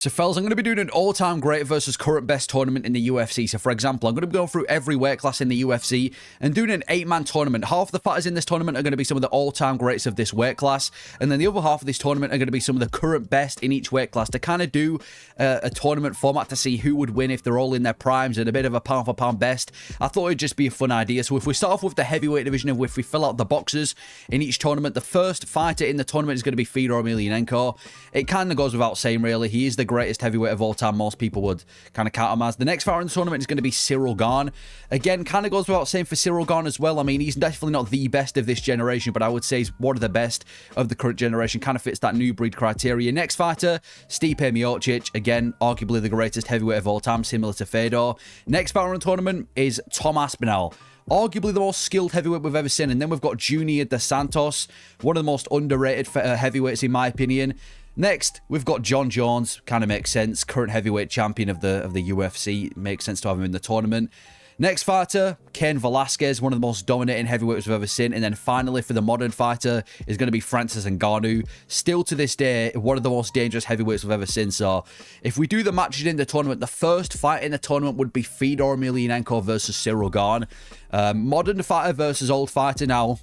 So, fellas, I'm going to be doing an all-time great versus current best tournament in the UFC. So, for example, I'm going to be going through every weight class in the UFC and doing an 8-man tournament. Half the fighters in this tournament are going to be some of the all-time greats of this weight class, and then the other half of this tournament are going to be some of the current best in each weight class to kind of do a tournament format to see who would win if they're all in their primes and a bit of a pound-for-pound best. I thought it'd just be a fun idea. So, if we start off with the heavyweight division, if we fill out the boxes in each tournament, the first fighter in the tournament is going to be Fedor Emelianenko. It kind of goes without saying, really. He is the greatest heavyweight of all time. Most people would kind of count him as. The next fighter in the tournament is going to be Cyril Gane. Again, kind of goes without saying for Cyril Gane as well. I mean, he's definitely not the best of this generation, but I would say he's one of the best of the current generation. Kind of fits that new breed criteria. Next fighter, Stipe Miocic. Again, arguably the greatest heavyweight of all time, similar to Fedor. Next fighter in the tournament is Tom Aspinall. Arguably the most skilled heavyweight we've ever seen. And then we've got Junior Dos Santos, one of the most underrated heavyweights in my opinion. Next, we've got John Jones. Kind of makes sense. Current heavyweight champion of the UFC. Makes sense to have him in the tournament. Next fighter, Cain Velasquez, one of the most dominating heavyweights we've ever seen. And then finally, for the modern fighter, is going to be Francis Ngannou. Still to this day, one of the most dangerous heavyweights we've ever seen. So, if we do the matches in the tournament, the first fight in the tournament would be Fedor Emelianenko versus Cyril Gane. Modern fighter versus old fighter now.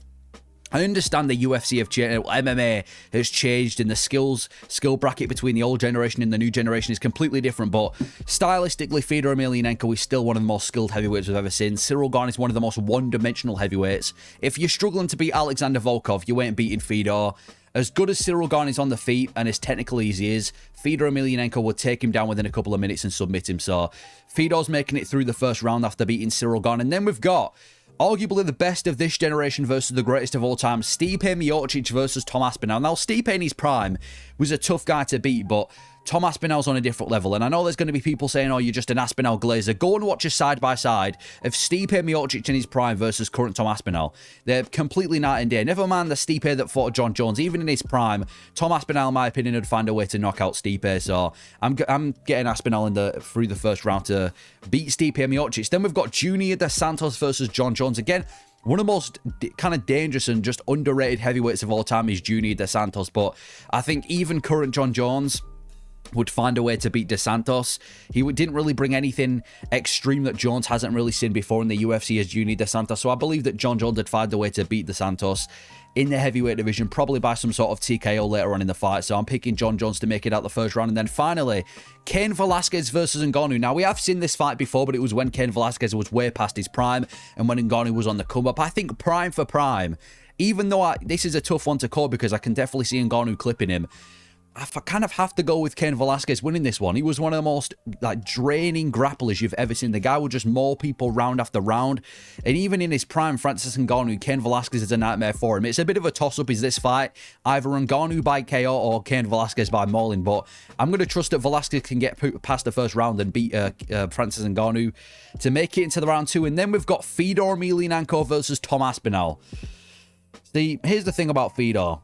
I understand the UFC have changed, MMA has changed, and the skill bracket between the old generation and the new generation is completely different, but stylistically, Fedor Emelianenko is still one of the most skilled heavyweights we've ever seen. Cyril Gane is one of the most one-dimensional heavyweights. If you're struggling to beat Alexander Volkov, you ain't beating Fedor. As good as Cyril Gane is on the feet and as technical as he is, Fedor Emelianenko would take him down within a couple of minutes and submit him. So, Fedor's making it through the first round after beating Cyril Gane. And then we've got arguably the best of this generation versus the greatest of all time, Stipe Miocic versus Tom Aspinall. Now, Stipe in his prime was a tough guy to beat, but Tom Aspinall's on a different level. And I know there's going to be people saying, oh, you're just an Aspinall glazer. Go and watch a side-by-side of Stipe Miocic in his prime versus current Tom Aspinall. They're completely night and day. Never mind the Stipe that fought John Jones. Even in his prime, Tom Aspinall, in my opinion, would find a way to knock out Stipe. So I'm getting Aspinall through the first round to beat Stipe Miocic. Then we've got Junior Dos Santos versus John Jones. Again, one of the most kind of dangerous and just underrated heavyweights of all time is Junior Dos Santos. But I think even current John Jones would find a way to beat Dos Santos. He didn't really bring anything extreme that Jones hasn't really seen before in the UFC as Junior Dos Santos. So I believe that John Jones would find a way to beat Dos Santos in the heavyweight division, probably by some sort of TKO later on in the fight. So I'm picking John Jones to make it out the first round. And then finally, Cain Velasquez versus Ngannou. Now, we have seen this fight before, but it was when Cain Velasquez was way past his prime and when Ngannou was on the come up. I think prime for prime, even though this is a tough one to call because I can definitely see Ngannou clipping him, I kind of have to go with Cain Velasquez winning this one. He was one of the most draining grapplers you've ever seen. The guy would just maul people round after round. And even in his prime, Francis Ngannou, Cain Velasquez is a nightmare for him. It's a bit of a toss-up, is this fight. Either Ngannou by KO or Cain Velasquez by mauling. But I'm going to trust that Velasquez can get past the first round and beat Francis Ngannou to make it into the round 2. And then we've got Fedor Emelianenko versus Tom Aspinall. See, here's the thing about Fedor.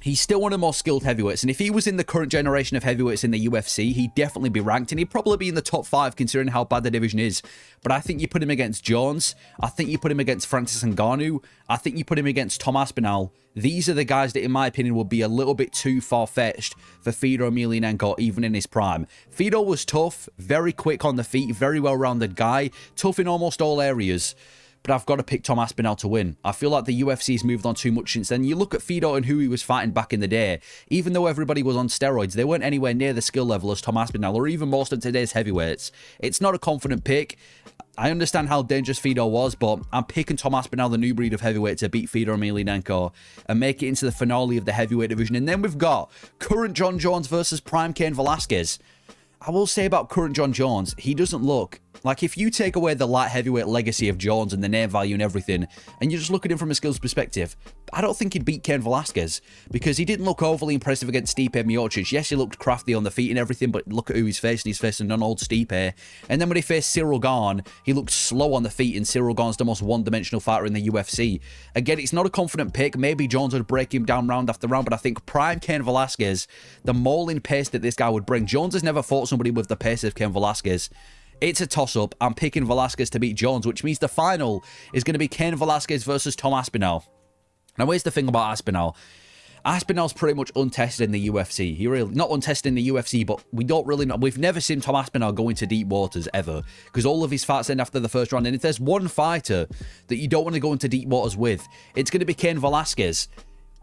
He's still one of the most skilled heavyweights, and if he was in the current generation of heavyweights in the UFC, he'd definitely be ranked, and he'd probably be in the top 5 considering how bad the division is. But I think you put him against Jones, I think you put him against Francis Ngannou, I think you put him against Tom Aspinall. These are the guys that, in my opinion, would be a little bit too far-fetched for Fedor Emelianenko, even in his prime. Fedor was tough, very quick on the feet, very well-rounded guy, tough in almost all areas. But I've got to pick Tom Aspinall to win. I feel like the UFC's moved on too much since then. You look at Fedor and who he was fighting back in the day. Even though everybody was on steroids, they weren't anywhere near the skill level as Tom Aspinall or even most of today's heavyweights. It's not a confident pick. I understand how dangerous Fedor was, but I'm picking Tom Aspinall, the new breed of heavyweight, to beat Fedor Emelianenko and make it into the finale of the heavyweight division. And then we've got current John Jones versus prime Cain Velasquez. I will say about current John Jones, he doesn't look like, if you take away the light heavyweight legacy of Jones and the name value and everything, and you just look at him from a skills perspective, I don't think he'd beat Cain Velasquez because he didn't look overly impressive against Stipe Miocic. Yes, he looked crafty on the feet and everything, but look at who he's facing. He's facing an old Stipe. And then when he faced Cyril Gane, he looked slow on the feet, and Cyril Gane's the most one-dimensional fighter in the UFC. Again, it's not a confident pick. Maybe Jones would break him down round after round, but I think prime Cain Velasquez, the mauling pace that this guy would bring. Jones has never fought somebody with the pace of Cain Velasquez. It's a toss-up. I'm picking Velasquez to beat Jones, which means the final is going to be Cain Velasquez versus Tom Aspinall. Now, here's the thing about Aspinall. Aspinall's pretty much untested in the UFC. He really, not untested in the UFC, but we don't really know. We've never seen Tom Aspinall go into deep waters ever, because all of his fights end after the first round. And if there's one fighter that you don't want to go into deep waters with, it's going to be Cain Velasquez.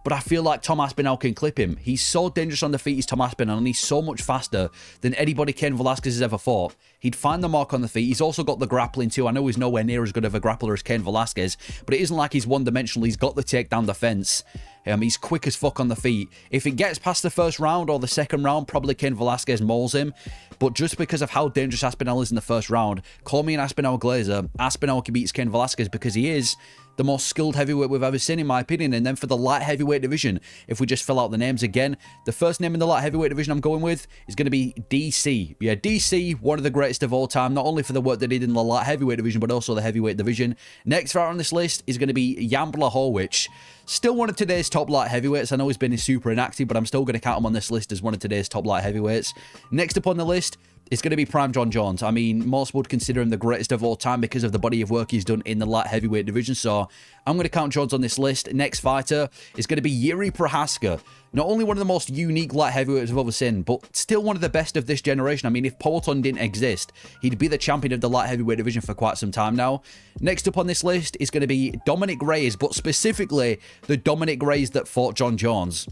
But I feel like Tom Aspinall can clip him. He's so dangerous on the feet, he's Tom Aspinall, and he's so much faster than anybody Cain Velasquez has ever fought. He'd find the mark on the feet. He's also got the grappling too. I know he's nowhere near as good of a grappler as Cain Velasquez, but it isn't like he's one-dimensional. He's got the takedown defense. He's quick as fuck on the feet. If it gets past the first round or the second round, probably Cain Velasquez mauls him. But just because of how dangerous Aspinall is in the first round, call me an Aspinall glazer, Aspinall can beat Cain Velasquez because he is the most skilled heavyweight we've ever seen, in my opinion. And then for the light heavyweight division, if we just fill out the names again, the first name in the light heavyweight division I'm going with is going to be DC. Yeah, DC, one of the greatest of all time, not only for the work they did in the light heavyweight division, but also the heavyweight division. Next fighter on this list is going to be Jan Blachowicz. Still one of today's top light heavyweights. I know he's been super inactive, but I'm still going to count him on this list as one of today's top light heavyweights. Next up on the list, it's going to be Prime John Jones. I mean, most would consider him the greatest of all time because of the body of work he's done in the light heavyweight division. So I'm going to count Jones on this list. Next fighter is going to be Yuri Prohaska. Not only one of the most unique light heavyweights I've ever seen, but still one of the best of this generation. I mean, if Poatan didn't exist, he'd be the champion of the light heavyweight division for quite some time now. Next up on this list is going to be Dominic Reyes, but specifically the Dominic Reyes that fought John Jones.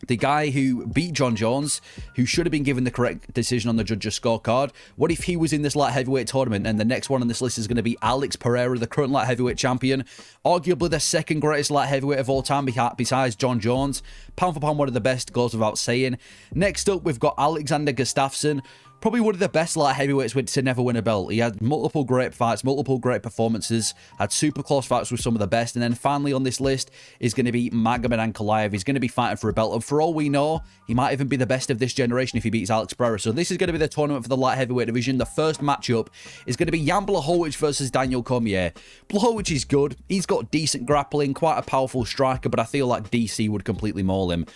The guy who beat John Jones, who should have been given the correct decision on the judge's scorecard. What if he was in this light heavyweight tournament? And the next one on this list is going to be Alex Pereira, the current light heavyweight champion. Arguably the second greatest light heavyweight of all time besides John Jones. Pound for pound, one of the best, goes without saying. Next up, we've got Alexander Gustafsson. Probably one of the best light heavyweights to never win a belt. He had multiple great fights, multiple great performances, had super close fights with some of the best. And then finally on this list is going to be Magomed Ankalaev. He's going to be fighting for a belt. And for all we know, he might even be the best of this generation if he beats Alex Pereira. So this is going to be the tournament for the light heavyweight division. The first matchup is going to be Jan Blachowicz versus Daniel Cormier. Blachowicz is good. He's got decent grappling, quite a powerful striker, but I feel like DC would completely maul him.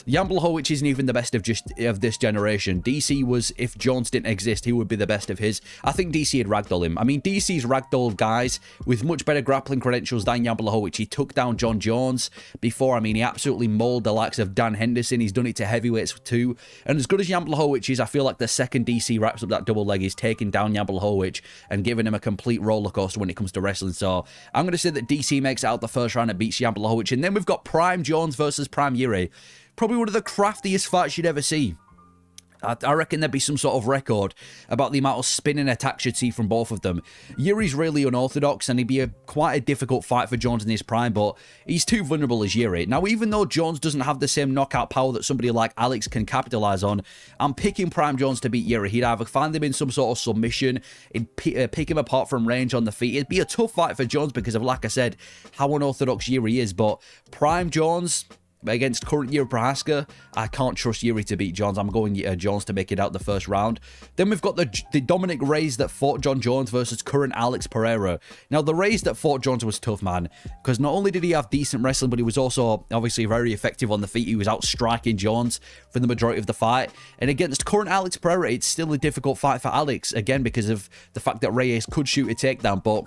Jan Blachowicz isn't even the best of this generation. DC was, if Jones didn't exist, he would be the best of his. I think DC had ragdoll him. I mean, DC's ragdolled guys with much better grappling credentials than Jan Blachowicz. He took down John Jones before. I mean, he absolutely mauled the likes of Dan Henderson. He's done it to heavyweights too. And as good as Jan Blachowicz is, I feel like the second DC wraps up that double leg, he's taking down Jan Blachowicz and giving him a complete roller coaster when it comes to wrestling. So I'm going to say that DC makes it out the first round and beats Jan Blachowicz. And then we've got Prime Jones versus Prime Yuri. Probably one of the craftiest fights you'd ever see. I reckon there'd be some sort of record about the amount of spinning attacks you'd see from both of them. Yuri's really unorthodox, and he'd be quite a difficult fight for Jones in his prime, but he's too vulnerable as Yuri. Now, even though Jones doesn't have the same knockout power that somebody like Alex can capitalize on, I'm picking Prime Jones to beat Yuri. He'd either find him in some sort of submission, he'd pick him apart from range on the feet. It'd be a tough fight for Jones because of, like I said, how unorthodox Yuri is, but Prime Jones against current Yuri Prohaska, I can't trust Yuri to beat Jones. I'm going Jones to make it out the first round. Then we've got the Dominic Reyes that fought John Jones versus current Alex Pereira. Now, the Reyes that fought Jones was tough, man, because not only did he have decent wrestling, but he was also obviously very effective on the feet. He was out striking Jones for the majority of the fight. And against current Alex Pereira, it's still a difficult fight for Alex, again, because of the fact that Reyes could shoot a takedown, but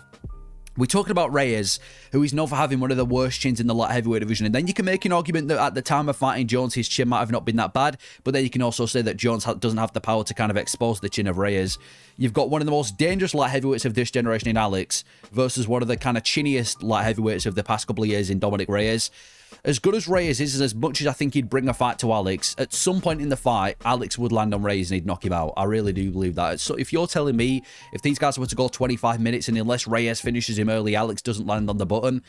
we're talking about Reyes, who is known for having one of the worst chins in the light heavyweight division. And then you can make an argument that at the time of fighting Jones, his chin might have not been that bad. But then you can also say that Jones doesn't have the power to kind of expose the chin of Reyes. You've got one of the most dangerous light heavyweights of this generation in Alex versus one of the kind of chinniest light heavyweights of the past couple of years in Dominic Reyes. As good as Reyes is, as much as I think he'd bring a fight to Alex, at some point in the fight, Alex would land on Reyes and he'd knock him out. I really do believe that. So if you're telling me, if these guys were to go 25 minutes and unless Reyes finishes him early, Alex doesn't land on the button,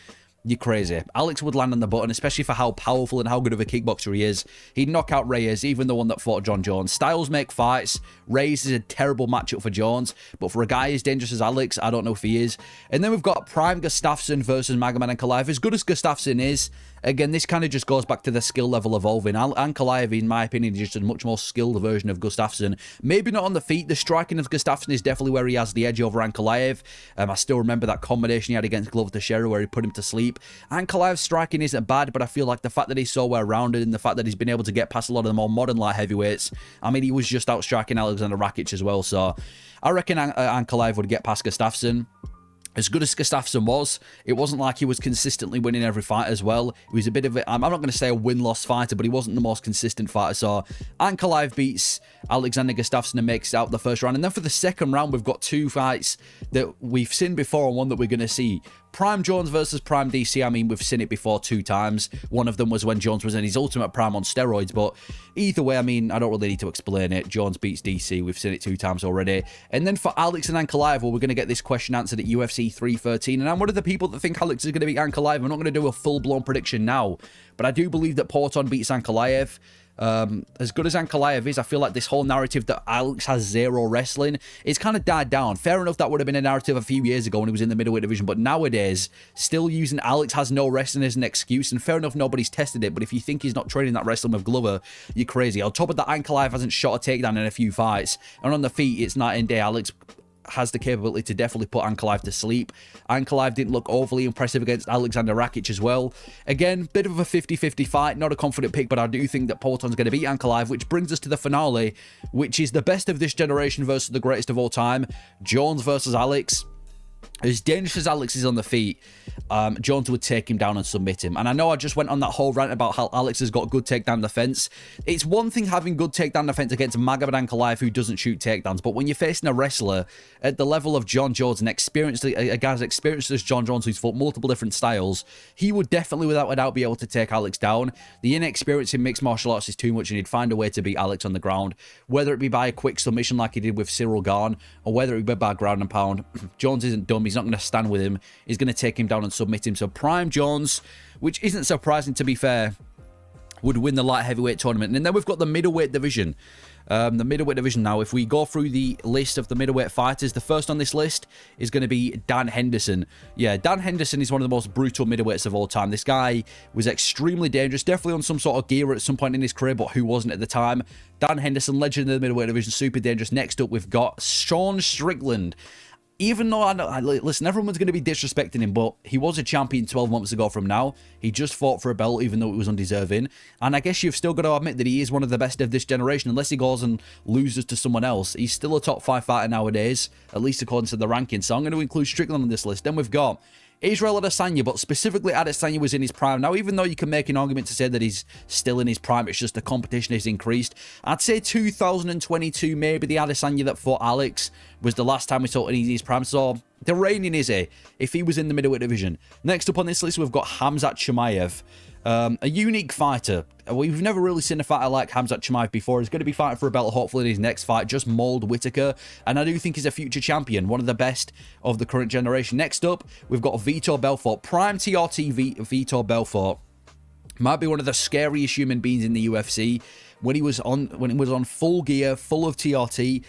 you're crazy. Alex would land on the button, especially for how powerful and how good of a kickboxer he is. He'd knock out Reyes, even the one that fought John Jones. Styles make fights. Reyes is a terrible matchup for Jones, but for a guy as dangerous as Alex, I don't know if he is. And then we've got Prime Gustafsson versus Magomed Ankalaev. As good as Gustafsson is, again, this kind of just goes back to the skill level evolving. Ankalaev, in my opinion, is just a much more skilled version of Gustafsson. Maybe not on the feet. The striking of Gustafsson is definitely where he has the edge over Ankalaev. I still remember that combination he had against Glover Teixeira where he put him to sleep. Ankalaev's striking isn't bad, but I feel like the fact that he's so well-rounded and the fact that he's been able to get past a lot of the more modern light heavyweights, I mean, he was just out striking Alexander Rakic as well, so I reckon Ankalaev would get past Gustafsson. As good as Gustafsson was, it wasn't like he was consistently winning every fight as well. He was a bit of a, I'm not going to say a win-loss fighter, but he wasn't the most consistent fighter. So Ankalaev beats Alexander Gustafsson and makes it out the first round. And then for the second round, we've got two fights that we've seen before and one that we're going to see. Prime Jones versus Prime DC. I mean, we've seen it before 2 times. One of them was when Jones was in his ultimate prime on steroids. But either way, I mean, I don't really need to explain it. Jones beats DC. We've seen it 2 times already. And then for Alex and Ankalaev, well, we're going to get this question answered at UFC 313. And I'm one of the people that think Alex is going to beat Ankalaev. I'm not going to do a full-blown prediction now. But I do believe that Porton beats Ankalaev. As good as Ankalaev is, I feel like this whole narrative that Alex has 0 wrestling, it's kind of died down. Fair enough, that would have been a narrative a few years ago when he was in the middleweight division, but nowadays, still using Alex has no wrestling as an excuse, and fair enough, nobody's tested it, but if you think he's not training that wrestling with Glover, you're crazy. On top of that, Ankalaev hasn't shot a takedown in a few fights, and on the feet, it's night and day. Alex has the capability to definitely put Ankalaev to sleep. Ankalaev didn't look overly impressive against Alexander Rakic as well. Again, bit of a 50-50 fight, not a confident pick, but I do think that Porton's going to beat Ankalaev, which brings us to the finale, which is the best of this generation versus the greatest of all time, Jones versus Alex. As dangerous as Alex is on the feet, Jones would take him down and submit him. And I know I just went on that whole rant about how Alex has got good takedown defense. It's one thing having good takedown defense against Magomed Ankalaev, who doesn't shoot takedowns, but when you're facing a wrestler at the level of John Jones, and a guy as experienced as John Jones, who's fought multiple different styles, he would definitely, without a doubt, be able to take Alex down. The inexperience in mixed martial arts is too much, and he'd find a way to beat Alex on the ground, whether it be by a quick submission like he did with Cyril Gane, or whether it be by ground and pound. Jones isn't dumb. He's not going to stand with him. He's going to take him down and submit him. So Prime Jones, which isn't surprising to be fair, would win the light heavyweight tournament. And then we've got the middleweight division. The middleweight division now, if we go through the list of the middleweight fighters, the first on this list is going to be Dan Henderson. Yeah, Dan Henderson is one of the most brutal middleweights of all time. This guy was extremely dangerous, definitely on some sort of gear at some point in his career, but who wasn't at the time? Dan Henderson, legend of the middleweight division, super dangerous. Next up, we've got Sean Strickland. Even though listen, everyone's going to be disrespecting him, but he was a champion 12 months ago from now. He just fought for a belt, even though it was undeserving. And I guess you've still got to admit that he is one of the best of this generation. Unless he goes and loses to someone else, he's still a top 5 fighter nowadays, at least according to the rankings. So I'm going to include Strickland on this list. Then we've got Israel Adesanya, but specifically Adesanya was in his prime. Now, even though you can make an argument to say that he's still in his prime, it's just the competition has increased. I'd say 2022, maybe the Adesanya that fought Alex was the last time we saw his prime. So the reigning Izzy, if he was in the middleweight division. Next up on this list, we've got Khamzat Chimaev. A unique fighter. We've never really seen a fighter like Khamzat Chimaev before. He's going to be fighting for a belt, hopefully, in his next fight. Just mauled Whittaker. And I do think he's a future champion. One of the best of the current generation. Next up, we've got Vitor Belfort. Prime TRT Vitor Belfort. Might be one of the scariest human beings in the UFC. When he was on full gear, full of TRT,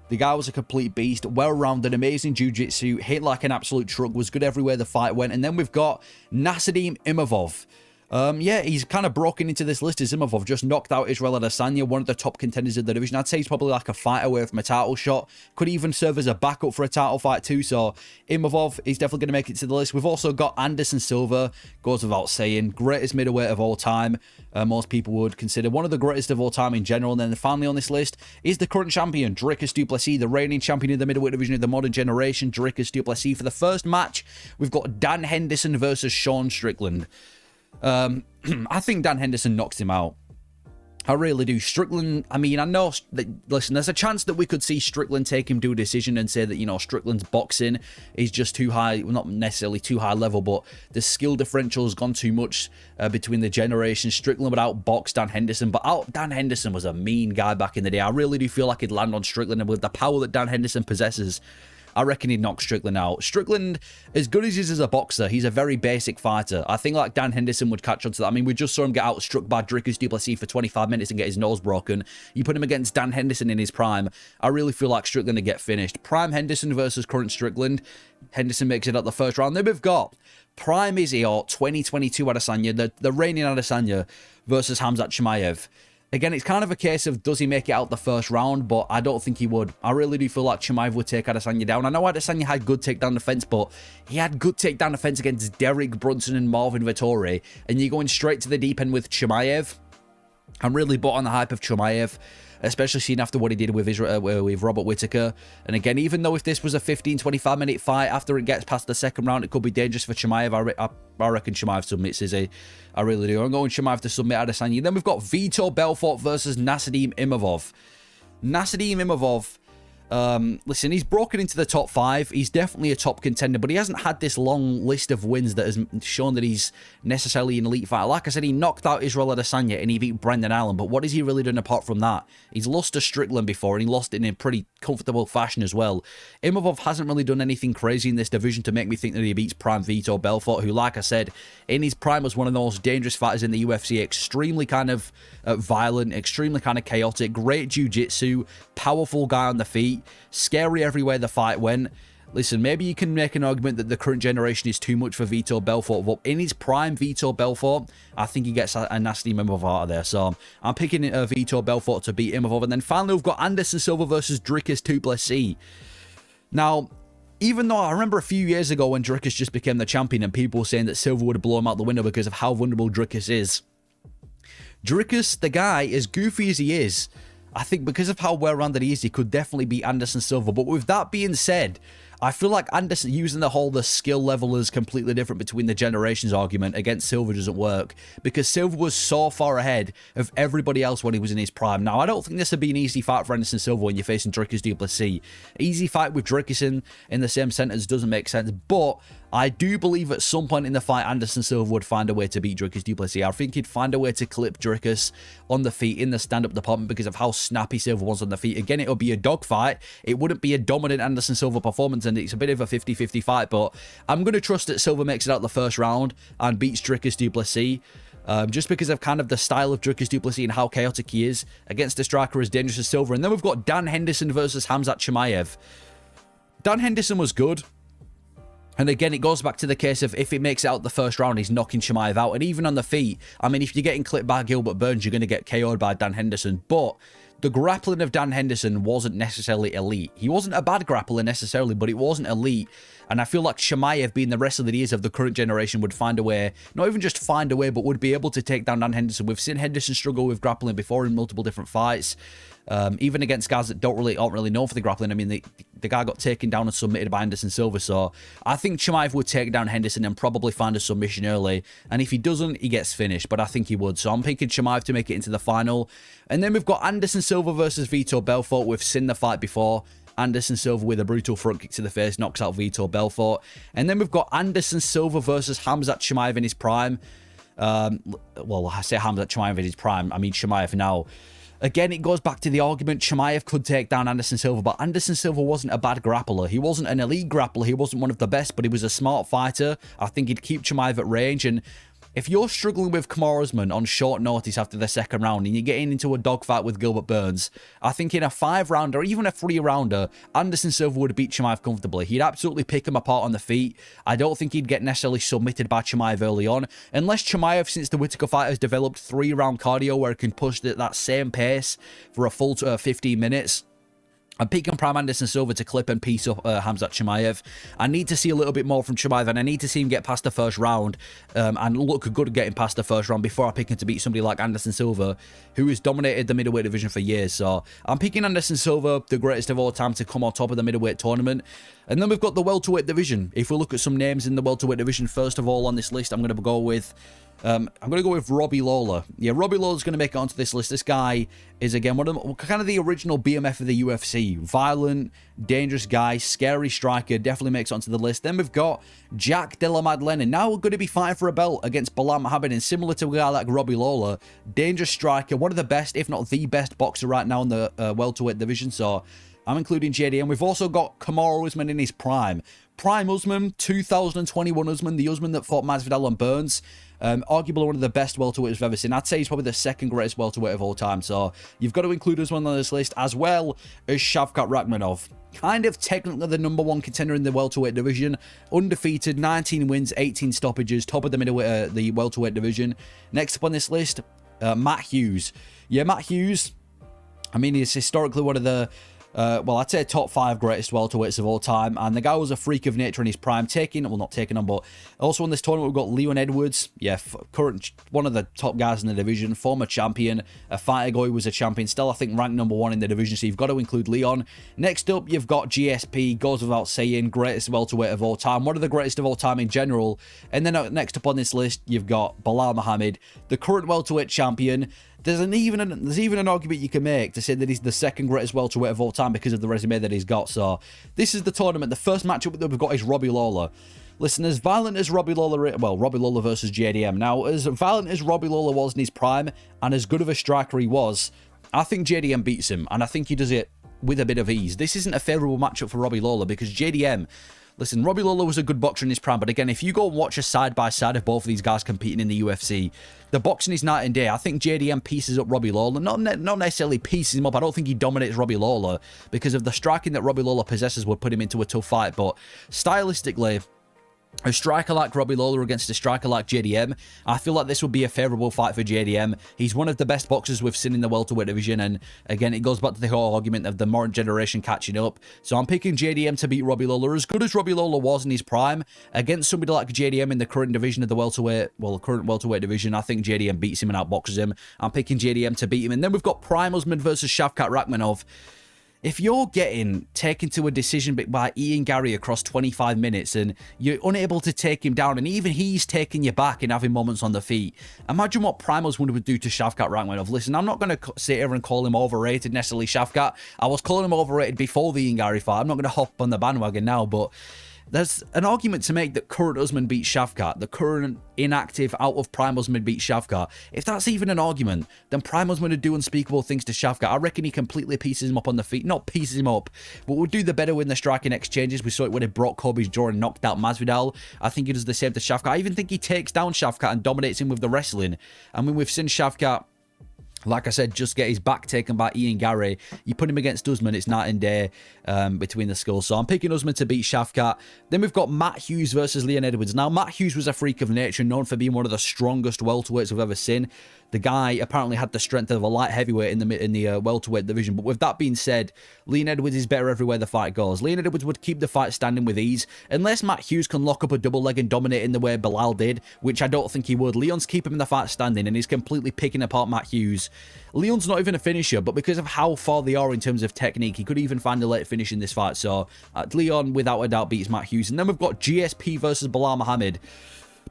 the guy was a complete beast, well-rounded, amazing jiu-jitsu, hit like an absolute truck, was good everywhere the fight went. And then we've got Nasidim Imavov. Yeah, he's kind of broken into this list as Imavov, just knocked out Israel Adesanya, one of the top contenders of the division. I'd say he's probably like a fight away from a title shot. Could even serve as a backup for a title fight too, so Imavov is definitely going to make it to the list. We've also got Anderson Silva, goes without saying, greatest middleweight of all time. Most people would consider one of the greatest of all time in general. And then finally on this list is the current champion, Dricus du Plessis, the reigning champion of the middleweight division of the modern generation, Dricus du Plessis. For the first match, we've got Dan Henderson versus Sean Strickland. I think Dan Henderson knocks him out. I really do. Strickland, I mean, I know, listen, there's a chance that we could see Strickland take him to a decision and say that, you know, Strickland's boxing is just too high, well, not necessarily too high level, but the skill differential has gone too much between the generations. Strickland would outbox Dan Henderson, but Dan Henderson was a mean guy back in the day. I really do feel like he'd land on Strickland, and with the power that Dan Henderson possesses, I reckon he'd knock Strickland out. Strickland, as good as he is as a boxer, he's a very basic fighter. I think like Dan Henderson would catch on to that. I mean, we just saw him get outstruck by Dricus du Plessis for 25 minutes and get his nose broken. You put him against Dan Henderson in his prime, I really feel like Strickland would get finished. Prime Henderson versus current Strickland. Henderson makes it out the first round. Then we've got Prime Izzy, or 2022 Adesanya, the reigning Adesanya versus Khamzat Chimaev. Again, it's kind of a case of does he make it out the first round, but I don't think he would. I really do feel like Chimaev would take Adesanya down. I know Adesanya had good takedown defense, but he had good takedown defense against Derek Brunson and Marvin Vettori, and you're going straight to the deep end with Chimaev. I'm really bought on the hype of Chimaev. especially seeing after what he did with with Robert Whittaker. And again, even though if this was a 15-25 minute fight, after it gets past the second round, it could be dangerous for Chimaev. I reckon Chimaev submits, Izzy. I really do. I'm going Chimaev to submit Adesanya. Then we've got Vitor Belfort versus Nassourdine Imavov. Nassourdine Imavov, listen, he's broken into the top 5. He's definitely a top contender, but he hasn't had this long list of wins that has shown that he's necessarily an elite fighter. Like I said, he knocked out Israel Adesanya and he beat Brendan Allen, but what has he really done apart from that? He's lost to Strickland before, and he lost it in a pretty comfortable fashion as well. Imavov hasn't really done anything crazy in this division to make me think that he beats prime Vitor Belfort, who, like I said, in his prime was one of the most dangerous fighters in the UFC. Extremely kind of violent, extremely kind of chaotic, great jiu-jitsu, powerful guy on the feet, scary everywhere the fight went. Listen, maybe you can make an argument that the current generation is too much for Vitor Belfort, but in his prime, Vitor Belfort, I think he gets a nasty Imavov out of there. So I'm picking Vitor Belfort to beat Imavov. And then finally, we've got Anderson Silva versus Dricus du Plessis. Now, even though I remember a few years ago when Dricus just became the champion and people were saying that Silva would blow him out the window because of how vulnerable Dricus is. Dricus, the guy, as goofy as he is, I think because of how well-rounded he is, he could definitely beat Anderson Silva. But with that being said, I feel like Anderson, using the skill level is completely different between the generations argument against Silva doesn't work, because Silva was so far ahead of everybody else when he was in his prime. Now, I don't think this would be an easy fight for Anderson Silva when you're facing Dricus du Plessis. Easy fight with Dricus in the same sentence doesn't make sense, but I do believe at some point in the fight, Anderson Silva would find a way to beat Dricus du Plessis. I think he'd find a way to clip Dricus on the feet in the stand-up department because of how snappy Silva was on the feet. Again, it would be a dogfight. It wouldn't be a dominant Anderson Silva performance, and it's a bit of a 50-50 fight, but I'm going to trust that Silva makes it out the first round and beats Dricus du Plessis. Just because of kind of the style of Dricus du Plessis and how chaotic he is against a striker as dangerous as Silva. And then we've got Dan Henderson versus Khamzat Chimaev. Dan Henderson was good. And again, it goes back to the case of if it makes it out the first round, he's knocking Chimaev out. And even on the feet, I mean, if you're getting clipped by Gilbert Burns, you're going to get KO'd by Dan Henderson. But the grappling of Dan Henderson wasn't necessarily elite. He wasn't a bad grappler necessarily, but it wasn't elite. And I feel like Chimaev, being the wrestler that he is of the current generation, would find a way, not even just find a way, but would be able to take down Dan Henderson. We've seen Henderson struggle with grappling before in multiple different fights. Even against guys that aren't really known for the grappling. I mean, the guy got taken down and submitted by Anderson Silva. So I think Chimaev would take down Henderson and probably find a submission early. And if he doesn't, he gets finished. But I think he would. So I'm picking Chimaev to make it into the final. And then we've got Anderson Silva versus Vitor Belfort. We've seen the fight before. Anderson Silva with a brutal front kick to the face knocks out Vitor Belfort. And then we've got Anderson Silva versus Khamzat Chimaev in his prime. Well, I say Khamzat Chimaev in his prime. I mean Chimaev now. Again, it goes back to the argument Chimaev could take down Anderson Silva, but Anderson Silva wasn't a bad grappler. He wasn't an elite grappler. He wasn't one of the best, but he was a smart fighter. I think he'd keep Chimaev at range. And if you're struggling with Kamaru Usman on short notice after the second round and you're getting into a dogfight with Gilbert Burns, I think in a 5-rounder or even a 3-rounder, Anderson Silva would beat Chimaev comfortably. He'd absolutely pick him apart on the feet. I don't think he'd get necessarily submitted by Chimaev early on, unless Chimaev, since the Whittaker fight, has developed 3-round cardio where he can push that same pace for a full 15 minutes. I'm picking prime Anderson Silva to clip and piece up Khamzat Chimaev. I need to see a little bit more from Chimaev, and I need to see him get past the first round and look good at getting past the first round before I pick him to beat somebody like Anderson Silva, who has dominated the middleweight division for years. So I'm picking Anderson Silva, the greatest of all time, to come on top of the middleweight tournament. And then we've got the welterweight division. If we look at some names in the welterweight division, first of all on this list, I'm going to go with Robbie Lawler. Yeah, Robbie Lawler's going to make it onto this list. This guy is, again, one of the, kind of the original BMF of the UFC. Violent, dangerous guy, scary striker, definitely makes it onto the list. Then we've got Jack Della Maddalena. Now we're going to be fighting for a belt against Belal Muhammad, and similar to a guy like Robbie Lawler, dangerous striker, one of the best, if not the best boxer right now in the welterweight division. So I'm including JD. And we've also got Kamaru Usman in his prime. Prime Usman, 2021 Usman, the Usman that fought Masvidal and Burns. Arguably one of the best welterweights we've ever seen. I'd say he's probably the second greatest welterweight of all time. So you've got to include Usman on this list, as well as Shavkat Rakhmonov. Kind of technically the #1 contender in the welterweight division. Undefeated, 19 wins, 18 stoppages, top of the middleweight, the welterweight division. Next up on this list, Matt Hughes. Yeah, Matt Hughes, I mean, he's historically one of the well, I'd say top 5 greatest welterweights of all time, and the guy was a freak of nature in his prime, not taking on, but also in this tournament we've got Leon Edwards, yeah, current one of the top guys in the division, former champion, a fight ago he was a champion, still I think ranked #1 in the division, so you've got to include Leon. Next up, you've got GSP, goes without saying, greatest welterweight of all time, one of the greatest of all time in general, and then next up on this list, you've got Belal Muhammad, the current welterweight champion. There's even an argument you can make to say that he's the second greatest welterweight of all time because of the resume that he's got. So this is the tournament. The first matchup that we've got is Robbie Lawler. Listen, as violent as Robbie Lawler, well, Robbie Lawler versus JDM. Now, as violent as Robbie Lawler was in his prime and as good of a striker he was, I think JDM beats him, and I think he does it with a bit of ease. This isn't a favourable matchup for Robbie Lawler because JDM... Listen, Robbie Lawler was a good boxer in his prime, but again, if you go and watch a side-by-side of both of these guys competing in the UFC, the boxing is night and day. I think JDM pieces up Robbie Lawler. Not necessarily pieces him up. I don't think he dominates Robbie Lawler because of the striking that Robbie Lawler possesses would put him into a tough fight, but stylistically... a striker like Robbie Lawler against a striker like JDM, I feel like this would be a favourable fight for JDM. He's one of the best boxers we've seen in the welterweight division, and again, it goes back to the whole argument of the modern generation catching up. So I'm picking JDM to beat Robbie Lawler. As good as Robbie Lawler was in his prime, against somebody like JDM in the current division of the welterweight, well, the current welterweight division, I think JDM beats him and outboxes him. I'm picking JDM to beat him. And then we've got Prime Usman versus Shavkat Rakhmonov. If you're getting taken to a decision by Ian Garry across 25 minutes and you're unable to take him down, and even he's taking you back and having moments on the feet, imagine what Prime Usman would do to Shavkat Rakhmonov. Listen, I'm not going to sit here and call him overrated necessarily, Shavkat. I was calling him overrated before the Ian Garry fight. I'm not going to hop on the bandwagon now, but... there's an argument to make that current Usman beats Shavkat, the current inactive out of Prime Usman beats Shavkat. If that's even an argument, then Prime Usman would do unspeakable things to Shavkat. I reckon he completely pieces him up on the feet. Not pieces him up, but would do the better in the striking exchanges. We saw it when he brought Kobe's jaw and knocked out Masvidal. I think he does the same to Shavkat. I even think he takes down Shavkat and dominates him with the wrestling. I mean, we've seen Shavkat, like I said, just get his back taken by Ian Garry. You put him against Usman, it's night and day between the skulls. So I'm picking Usman to beat Shavkat. Then we've got Matt Hughes versus Leon Edwards. Now, Matt Hughes was a freak of nature, known for being one of the strongest welterweights we've ever seen. The guy apparently had the strength of a light heavyweight in the welterweight division. But with that being said, Leon Edwards is better everywhere the fight goes. Leon Edwards would keep the fight standing with ease. Unless Matt Hughes can lock up a double leg and dominate in the way Belal did, which I don't think he would. Leon's keeping the fight standing and he's completely picking apart Matt Hughes. Leon's not even a finisher, but because of how far they are in terms of technique, he could even find a late finish in this fight. So Leon, without a doubt, beats Matt Hughes. And then we've got GSP versus Belal Muhammad.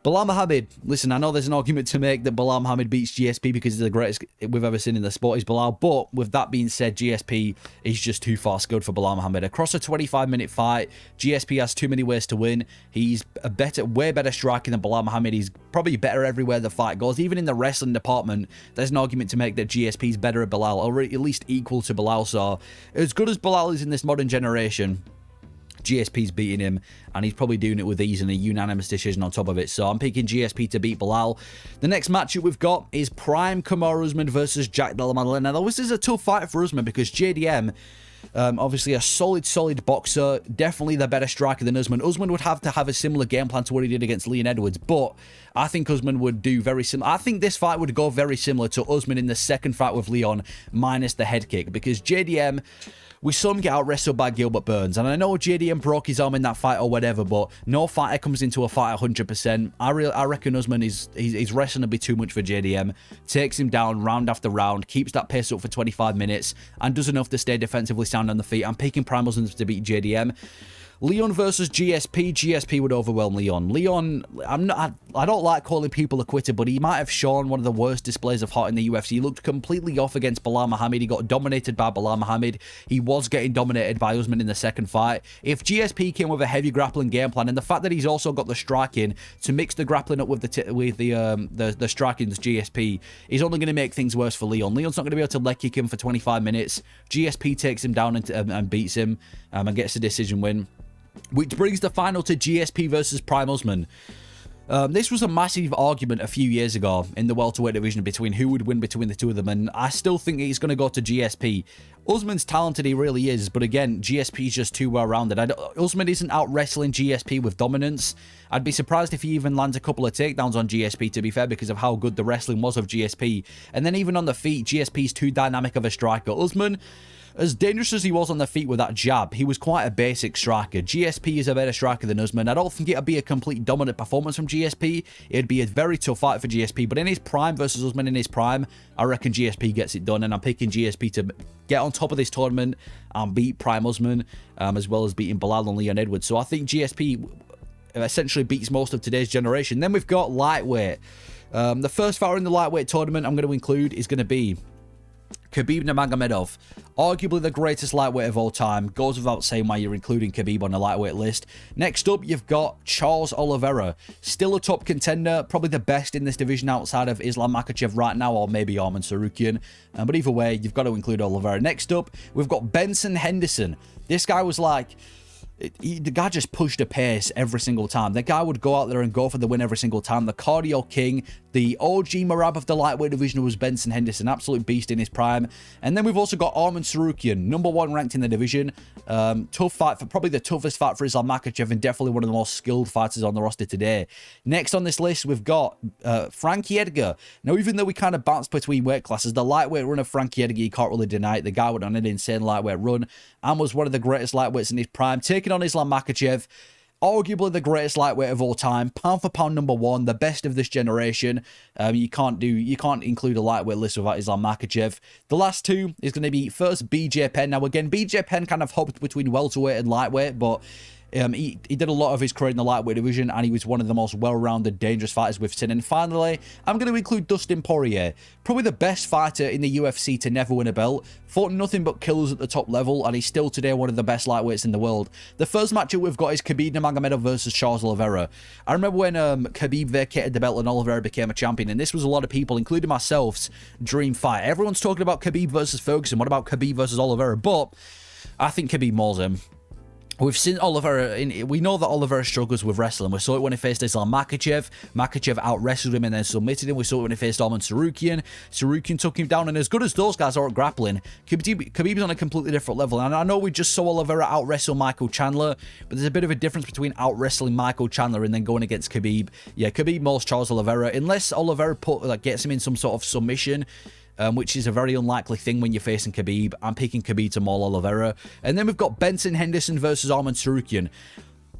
Belal Muhammad, listen, I know there's an argument to make that Belal Muhammad beats GSP because he's the greatest we've ever seen in the sport, is Belal. But with that being said, GSP is just too far skilled for Belal Muhammad. Across a 25-minute fight, GSP has too many ways to win. He's a way better striker than Belal Muhammad. He's probably better everywhere the fight goes. Even in the wrestling department, there's an argument to make that GSP is better at Belal, or at least equal to Belal. So as good as Belal is in this modern generation, GSP's beating him, and he's probably doing it with ease and a unanimous decision on top of it. So I'm picking GSP to beat Belal. The next matchup we've got is Prime Kamaru Usman versus Jack Della Maddalena. Now, this is a tough fight for Usman because JDM, obviously a solid boxer, definitely the better striker than Usman. Usman would have to have a similar game plan to what he did against Leon Edwards, but I think Usman would do very similar. I think this fight would go very similar to Usman in the second fight with Leon, minus the head kick, because JDM... we saw him get out wrestled by Gilbert Burns, and I know JDM broke his arm in that fight or whatever, but no fighter comes into a fight 100%. I reckon Usman his wrestling will be too much for JDM. Takes him down round after round, keeps that pace up for 25 minutes, and does enough to stay defensively sound on the feet. I'm picking Prime Usman to beat JDM. Leon versus GSP. GSP would overwhelm Leon. Leon, I don't like calling people a quitter, but he might have shown one of the worst displays of heart in the UFC. He looked completely off against Belal Muhammad. He got dominated by Belal Muhammad. He was getting dominated by Usman in the second fight. If GSP came with a heavy grappling game plan, and the fact that he's also got the striking to mix the grappling up with the striking's GSP, is only going to make things worse for Leon. Leon's not going to be able to leg kick him for 25 minutes. GSP takes him down and beats him and gets a decision win. Which brings the final to GSP versus Prime Usman. This was a massive argument a few years ago in the welterweight division between who would win between the two of them, and I still think he's going to go to GSP. Usman's talented, he really is, but again, GSP is just too well-rounded. Usman isn't out-wrestling GSP with dominance. I'd be surprised if he even lands a couple of takedowns on GSP, to be fair, because of how good the wrestling was of GSP. And then even on the feet, GSP's too dynamic of a striker. As dangerous as he was on the feet with that jab, he was quite a basic striker. GSP is a better striker than Usman. I don't think it'd be a complete dominant performance from GSP. It'd be a very tough fight for GSP, but in his prime versus Usman in his prime, I reckon GSP gets it done, and I'm picking GSP to get on top of this tournament and beat prime Usman, as well as beating Bilal and Leon Edwards. So I think GSP essentially beats most of today's generation. Then we've got lightweight. The first fighter in the lightweight tournament I'm going to include is going to be Khabib Nurmagomedov, arguably the greatest lightweight of all time. Goes without saying why you're including Khabib on the lightweight list. Next up, you've got Charles Oliveira, still a top contender, probably the best in this division outside of Islam Makhachev right now, or maybe Arman Tsarukyan. But either way, you've got to include Oliveira. Next up, we've got Benson Henderson. This guy was like... the guy just pushed a pace every single time. The guy would go out there and go for the win every single time. The cardio king, the OG Marab of the lightweight division was Benson Henderson, absolute beast in his prime. And then we've also got Arman Tsarukyan, #1 ranked in the division. Tough fight, for probably the toughest fight for Islam Makhachev, and definitely one of the most skilled fighters on the roster today. Next on this list, we've got Frankie Edgar. Now, even though we kind of bounced between weight classes, the lightweight run of Frankie Edgar, you can't really deny it. The guy went on an insane lightweight run and was one of the greatest lightweights in his prime, taking on Islam Makhachev, arguably the greatest lightweight of all time, pound for pound #1, the best of this generation. You can't include a lightweight list without Islam Makhachev. The last two is going to be first BJ Penn. Now again, BJ Penn kind of hopped between welterweight and lightweight, but he did a lot of his career in the lightweight division, and he was one of the most well-rounded, dangerous fighters we've seen. And finally, I'm going to include Dustin Poirier, probably the best fighter in the UFC to never win a belt. Fought nothing but killers at the top level, and he's still today one of the best lightweights in the world. The first matchup we've got is Khabib Nurmagomedov versus Charles Oliveira. I remember when Khabib vacated the belt and Oliveira became a champion, and this was a lot of people, including myself's, dream fight. Everyone's talking about Khabib versus Ferguson. What about Khabib versus Oliveira? But I think Khabib mauls him. We've seen Oliveira, we know that Oliveira struggles with wrestling. We saw it when he faced Islam Makhachev. Makhachev out-wrestled him and then submitted him. We saw it when he faced Arman Tsarukyan. Tsarukyan took him down, and as good as those guys are at grappling, Khabib's on a completely different level. And I know we just saw Oliveira out-wrestle Michael Chandler, but there's a bit of a difference between out-wrestling Michael Chandler and then going against Khabib. Yeah, Khabib mauls Charles Oliveira, unless Oliveira gets him in some sort of submission, which is a very unlikely thing when you're facing Khabib. I'm picking Khabib to maul Oliveira. And then we've got Benson Henderson versus Arman Tsarukyan.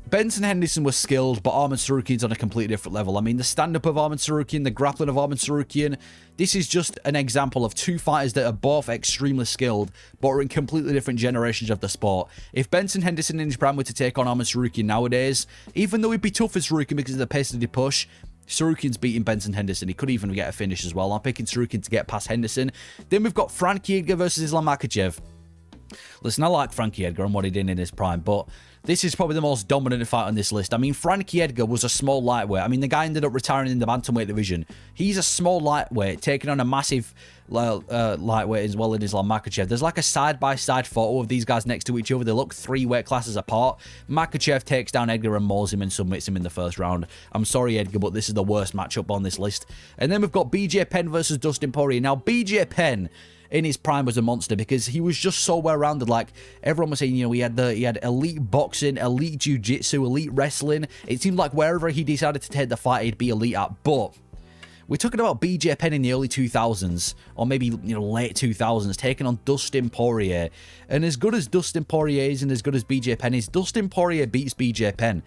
Benson Henderson was skilled, but Arman Tsarukyan's on a completely different level. I mean, the stand-up of Arman Tsarukyan, the grappling of Arman Tsarukyan, this is just an example of two fighters that are both extremely skilled, but are in completely different generations of the sport. If Benson Henderson in his prime were to take on Arman Tsarukyan nowadays, even though he'd be tough as Tsarukyan because of the pace that he push, Tsarukyan's beating Benson Henderson. He could even get a finish as well. I'm picking Tsarukyan to get past Henderson. Then we've got Frankie Edgar versus Islam Makhachev. Listen, I like Frankie Edgar and what he did in his prime, but this is probably the most dominant fight on this list. I mean, Frankie Edgar was a small lightweight. I mean, the guy ended up retiring in the Bantamweight division. He's a small lightweight, taking on a massive lightweight as well in Islam Makhachev. There's like a side-by-side photo of these guys next to each other. They look 3 weight classes apart. Makhachev takes down Edgar and mauls him and submits him in the first round. I'm sorry, Edgar, but this is the worst matchup on this list. And then we've got BJ Penn versus Dustin Poirier. Now, BJ Penn in his prime was a monster because he was just so well-rounded. Like, everyone was saying, you know, he had elite boxing, elite jiu-jitsu, elite wrestling. It seemed like wherever he decided to take the fight, he'd be elite at. But we're talking about BJ Penn in the early 2000s, or maybe, you know, late 2000s, taking on Dustin Poirier. And as good as Dustin Poirier is and as good as BJ Penn is, Dustin Poirier beats BJ Penn.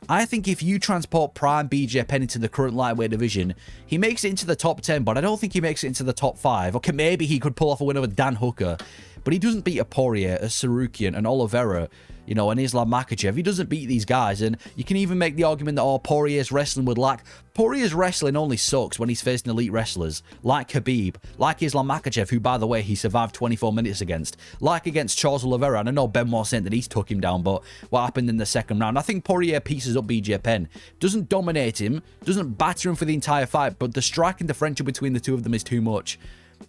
I think if you transport prime BJ Penn into the current lightweight division, he makes it into the top 10, but I don't think he makes it into the top 5. Okay, maybe he could pull off a win over Dan Hooker, but he doesn't beat a Poirier, a Tsarukyan, an Oliveira, you know, and Islam Makhachev. He doesn't beat these guys, and you can even make the argument that, oh, Poirier's wrestling would lack. Poirier's wrestling only sucks when he's facing elite wrestlers, like Khabib, like Islam Makhachev, who, by the way, he survived 24 minutes against, like against Charles Oliveira. And I know Benoit saying that he's took him down, but what happened in the second round? I think Poirier pieces up BJ Penn. Doesn't dominate him, doesn't batter him for the entire fight, but the striking differential between the two of them is too much.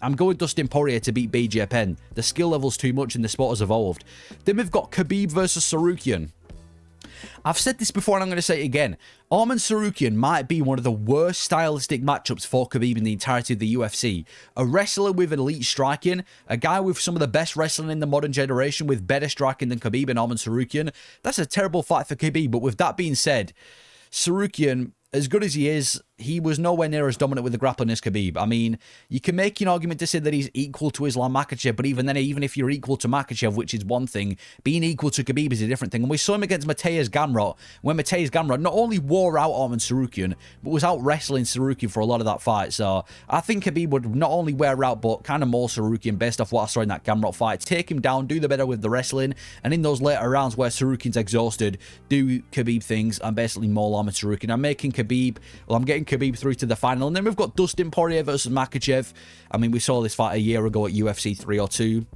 I'm going Dustin Poirier to beat BJ Penn. The skill level's too much and the sport has evolved. Then we've got Khabib versus Tsarukyan. I've said this before and I'm going to say it again. Arman Tsarukyan might be one of the worst stylistic matchups for Khabib in the entirety of the UFC. A wrestler with elite striking, a guy with some of the best wrestling in the modern generation with better striking than Khabib and Arman Tsarukyan. That's a terrible fight for Khabib, but with that being said, Tsarukyan, as good as he is, he was nowhere near as dominant with the grappling as Khabib. I mean, you can make an argument to say that he's equal to Islam Makhachev, but even then, even if you're equal to Makhachev, which is one thing, being equal to Khabib is a different thing. And we saw him against Mateusz Gamrot, when Mateusz Gamrot not only wore out Arman Tsarukyan, but was out wrestling Tsarukyan for a lot of that fight. So I think Khabib would not only wear out, but kind of more Tsarukyan based off what I saw in that Gamrot fight. Take him down, do the better with the wrestling, and in those later rounds where Tsarukyan's exhausted, do Khabib things and basically maul Arman Tsarukyan. I'm getting Khabib through to the final. And then we've got Dustin Poirier versus Makhachev. I mean, we saw this fight a year ago at UFC 302.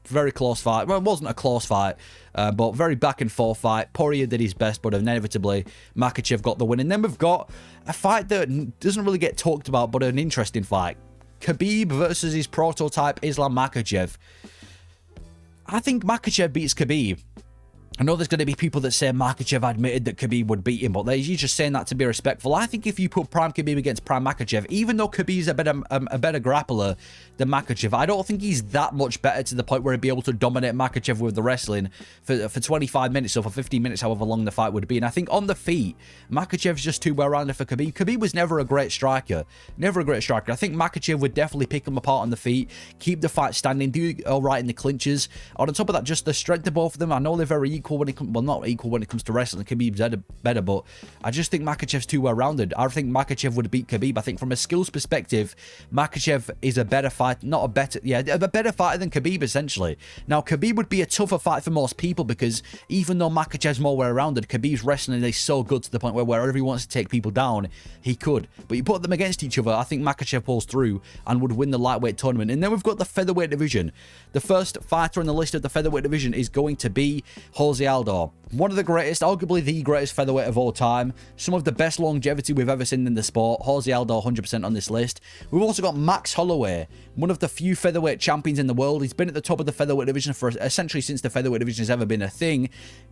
Very close fight. Well, it wasn't a close fight, but very back and forth fight. Poirier did his best, but inevitably Makhachev got the win. And then we've got a fight that doesn't really get talked about, but an interesting fight. Khabib versus his prototype Islam Makhachev. I think Makhachev beats Khabib. I know there's going to be people that say Makhachev admitted that Khabib would beat him, but you're just saying that to be respectful. I think if you put Prime Khabib against Prime Makhachev, even though Khabib's a better grappler than Makhachev, I don't think he's that much better to the point where he'd be able to dominate Makhachev with the wrestling for 25 minutes or for 15 minutes, however long the fight would be. And I think on the feet, Makhachev's just too well-rounded for Khabib. Khabib was never a great striker. Never a great striker. I think Makhachev would definitely pick him apart on the feet, keep the fight standing, do all right in the clinches. On top of that, just the strength of both of them. I know they're very equal when it comes, well, not equal when it comes to wrestling. Khabib's better, but I just think Makhachev's too well-rounded. I think Makhachev would beat Khabib. I think from a skills perspective, Makhachev is a better fighter, a better fighter than Khabib, essentially. Now, Khabib would be a tougher fight for most people because even though Makhachev's more well-rounded, Khabib's wrestling is so good to the point where wherever he wants to take people down, he could. But you put them against each other, I think Makhachev pulls through and would win the lightweight tournament. And then we've got the featherweight division. The first fighter on the list of the featherweight division is going to be Jose Aldo. One of the greatest, arguably the greatest featherweight of all time. Some of the best longevity we've ever seen in the sport. Jose Aldo 100% on this list. We've also got Max Holloway, one of the few featherweight champions in the world. He's been at the top of the featherweight division for essentially since the featherweight division has ever been a thing.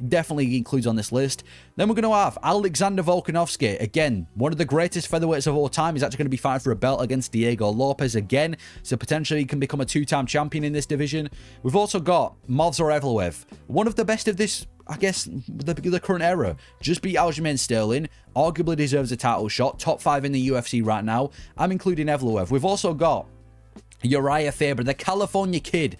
Definitely includes on this list. Then we're going to have Alexander Volkanovski. Again, one of the greatest featherweights of all time. He's actually going to be fighting for a belt against Diego Lopez again. So potentially he can become a two-time champion in this division. We've also got Movsar Evloev, one of the best of this, I guess, the current era. Just beat Aljamain Sterling. Arguably deserves a title shot. Top 5 in the UFC right now. I'm including Evloev. We've also got Uriah Faber, the California kid.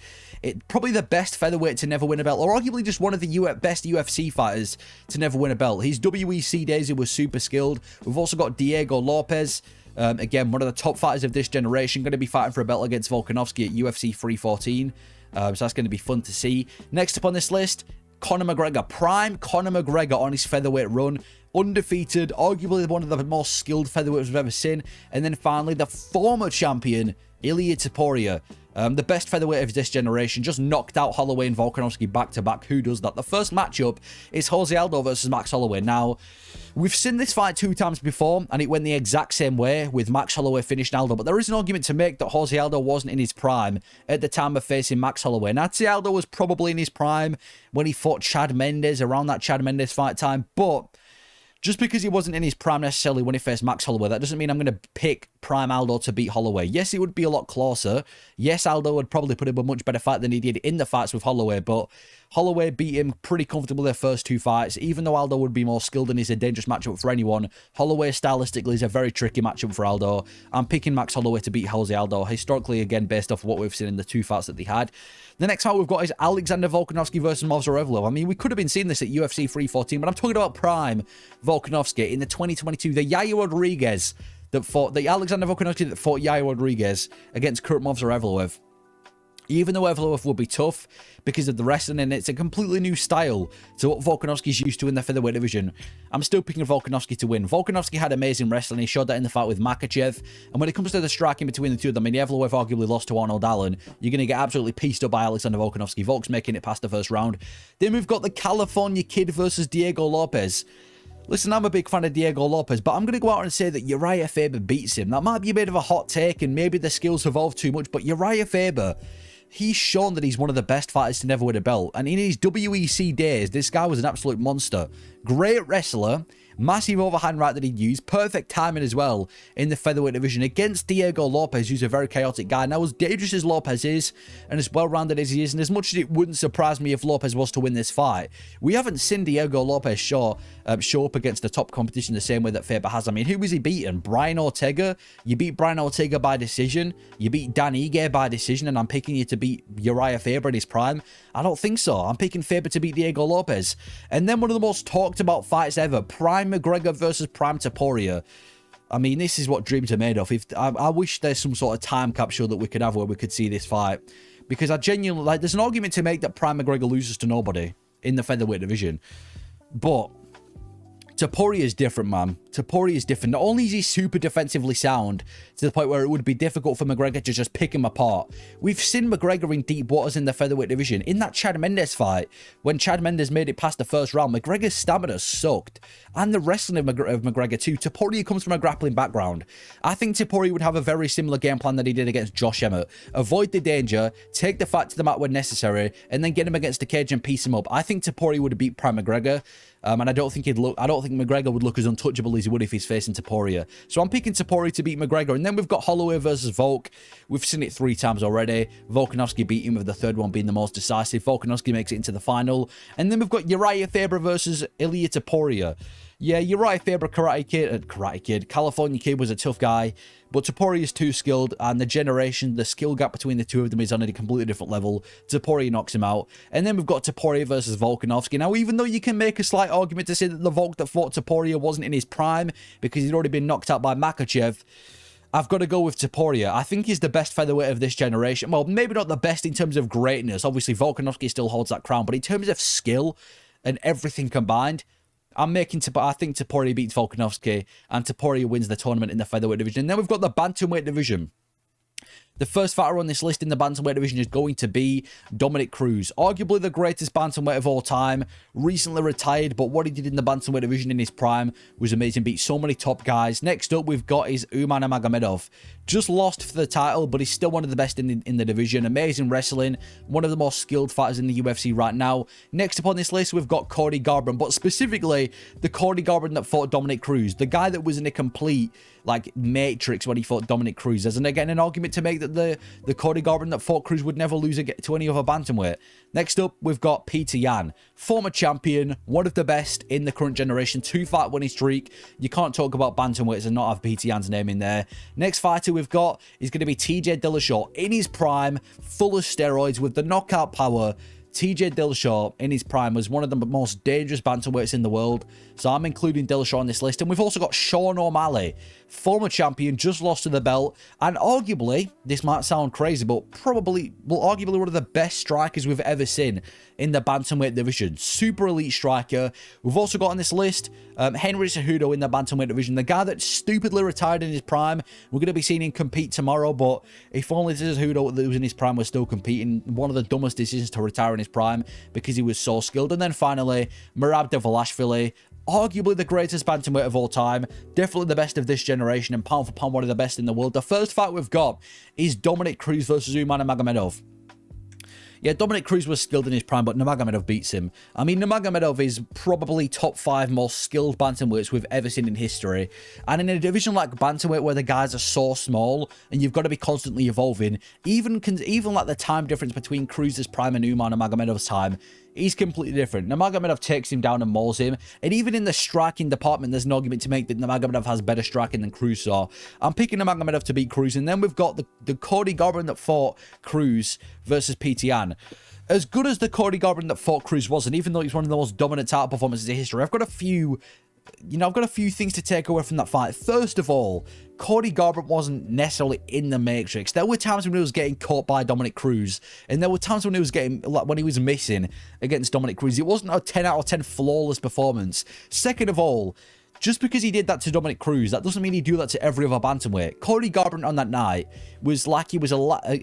Probably the best featherweight to never win a belt, or arguably just one of the best UFC fighters to never win a belt. His WEC days, he was super skilled. We've also got Diego Lopez. Again, one of the top fighters of this generation. Going to be fighting for a belt against Volkanovski at UFC 314. So that's going to be fun to see. Next up on this list, Conor McGregor. Prime Conor McGregor on his featherweight run. Undefeated, arguably one of the most skilled featherweights we've ever seen. And then finally, the former champion, Ilia Topuria. The best featherweight of this generation. Just knocked out Holloway and Volkanovski back-to-back. Who does that? The first matchup is Jose Aldo versus Max Holloway. Now, we've seen this fight 2 times before, and it went the exact same way with Max Holloway finishing Aldo. But there is an argument to make that Jose Aldo wasn't in his prime at the time of facing Max Holloway. And I'd say Aldo was probably in his prime when he fought Chad Mendes, around that Chad Mendes fight time. But just because he wasn't in his prime necessarily when he faced Max Holloway, that doesn't mean I'm going to pick Prime Aldo to beat Holloway. Yes, it would be a lot closer. Yes, Aldo would probably put up a much better fight than he did in the fights with Holloway, but Holloway beat him pretty comfortably their first 2 fights. Even though Aldo would be more skilled and is a dangerous matchup for anyone, Holloway stylistically is a very tricky matchup for Aldo. I'm picking Max Holloway to beat Jose Aldo, historically, again, based off what we've seen in the 2 fights that they had. The next fight we've got is Alexander Volkanovski versus Movsar Evloev. I mean, we could have been seeing this at UFC 314, but I'm talking about Prime Volkanovski in the 2022, the Yair Rodriguez that fought, the Alexander Volkanovski that fought Yair Rodriguez against current Movsar Evloev. Even though Evloev will be tough because of the wrestling, and it's a completely new style to what Volkanovski's used to in the featherweight division, I'm still picking Volkanovski to win. Volkanovski had amazing wrestling. He showed that in the fight with Makhachev. And when it comes to the striking between the two of them, I mean, Evloev arguably lost to Arnold Allen. You're going to get absolutely pieced up by Alexander Volkanovski. Volk's making it past the first round. Then we've got the California kid versus Diego Lopez. Listen, I'm a big fan of Diego Lopez, but I'm going to go out and say that Uriah Faber beats him. That might be a bit of a hot take, and maybe the skills evolve too much, but Uriah Faber, he's shown that he's one of the best fighters to never win a belt. And in his WEC days, this guy was an absolute monster. Great wrestler. Massive overhand right that he'd used. Perfect timing as well in the featherweight division against Diego Lopez, who's a very chaotic guy. Now, as dangerous as Lopez is, and as well-rounded as he is, and as much as it wouldn't surprise me if Lopez was to win this fight, we haven't seen Diego Lopez show up against the top competition the same way that Faber has. I mean, who was he beaten? Brian Ortega? You beat Brian Ortega by decision. You beat Dan Ige by decision, and I'm picking you to beat Uriah Faber in his prime? I don't think so. I'm picking Faber to beat Diego Lopez. And then one of the most talked about fights ever, Prime McGregor versus Prime Topuria. I mean, this is what dreams are made of. I wish there's some sort of time capsule that we could have where we could see this fight. Because I genuinely, like, there's an argument to make that Prime McGregor loses to nobody in the featherweight division. But Topuria is different, man. Topuria is different. Not only is he super defensively sound to the point where it would be difficult for McGregor to just pick him apart. We've seen McGregor in deep waters in the featherweight division. In that Chad Mendes fight, when Chad Mendes made it past the first round, McGregor's stamina sucked. And the wrestling of McGregor too. Topuria comes from a grappling background. I think Topuria would have a very similar game plan that he did against Josh Emmett. Avoid the danger, take the fight to the mat when necessary, and then get him against the cage and piece him up. I think Topuria would have beat Prime McGregor. And I don't think McGregor would look as untouchable as he would if he's facing Topuria. So I'm picking Topuria to beat McGregor. And then we've got Holloway versus Volk. We've seen it 3 times already. Volkanovski beat him, with the third one being the most decisive. Volkanovski makes it into the final. And then we've got Uriah Faber versus Ilia Topuria. Yeah, Uriah Faber, Karate Kid. California Kid was a tough guy. But Topuria is too skilled, and the skill gap between the two of them is on a completely different level. Topuria knocks him out. And then we've got Topuria versus Volkanovski. Now, even though you can make a slight argument to say that the Volk that fought Topuria wasn't in his prime because he'd already been knocked out by Makhachev, I've got to go with Topuria. I think he's the best featherweight of this generation. Well, maybe not the best in terms of greatness. Obviously, Volkanovski still holds that crown. But in terms of skill and everything combined, I think Topuria beats Volkanovski, and Topuria wins the tournament in the featherweight division. And then we've got the bantamweight division. The first fighter on this list in the bantamweight division is going to be Dominic Cruz. Arguably the greatest bantamweight of all time. Recently retired, but what he did in the bantamweight division in his prime was amazing. Beat so many top guys. Next up, we've got is Umar Nurmagomedov. Just lost for the title, but he's still one of the best in the division. Amazing wrestling. One of the most skilled fighters in the UFC right now. Next up on this list, we've got Cody Garbrandt, but specifically the Cody Garbrandt that fought Dominic Cruz. The guy that was in a complete, like, matrix when he fought Dominic Cruz. There's again an argument to make that the Cody Garbrandt that fought Cruz would never lose to any other bantamweight. Next up, we've got Peter Yan. Former champion, one of the best in the current generation. 2-fight winning streak. You can't talk about bantamweights and not have Peter Yan's name in there. Next fighter we've got is going to be TJ Dillashaw in his prime, full of steroids with the knockout power. TJ Dillashaw in his prime was one of the most dangerous bantamweights in the world. So I'm including Dillashaw on this list. And we've also got Sean O'Malley, former champion, just lost to the belt. And arguably, this might sound crazy, but arguably one of the best strikers we've ever seen in the bantamweight division. Super elite striker. We've also got on this list Henry Cejudo in the bantamweight division. The guy that stupidly retired in his prime. We're going to be seeing him compete tomorrow, but if only Cejudo that was in his prime was still competing. One of the dumbest decisions to retire in his prime because he was so skilled. And then finally, Merab Dvalishvili, arguably the greatest bantamweight of all time, definitely the best of this generation, and pound for pound one of the best in the world. The first fight we've got is Dominic Cruz versus Umar Nurmagomedov. Yeah, Dominic Cruz was skilled in his prime, but Nurmagomedov beats him. I mean, Nurmagomedov is probably top 5 most skilled bantamweights we've ever seen in history. And in a division like bantamweight where the guys are so small and you've got to be constantly evolving, even like the time difference between Cruz's prime and Umar Nurmagomedov's time, he's completely different. Nurmagomedov takes him down and mauls him. And even in the striking department, there's an argument to make that Nurmagomedov has better striking than Cruz saw. I'm picking Nurmagomedov to beat Cruz. And then we've got the Cody Garbrandt that fought Cruz versus Peter Yan. As good as the Cody Garbrandt that fought Cruz was, and even though he's one of the most dominant title performances in history, I've got a few things to take away from that fight. First of all, Cody Garbrandt wasn't necessarily in the matrix. There were times when he was getting caught by Dominic Cruz, and there were times when he was missing against Dominic Cruz. It wasn't a 10 out of 10 flawless performance. Second of all, just because he did that to Dominic Cruz, that doesn't mean he'd do that to every other bantamweight. Cody Garbrandt on that night was like he was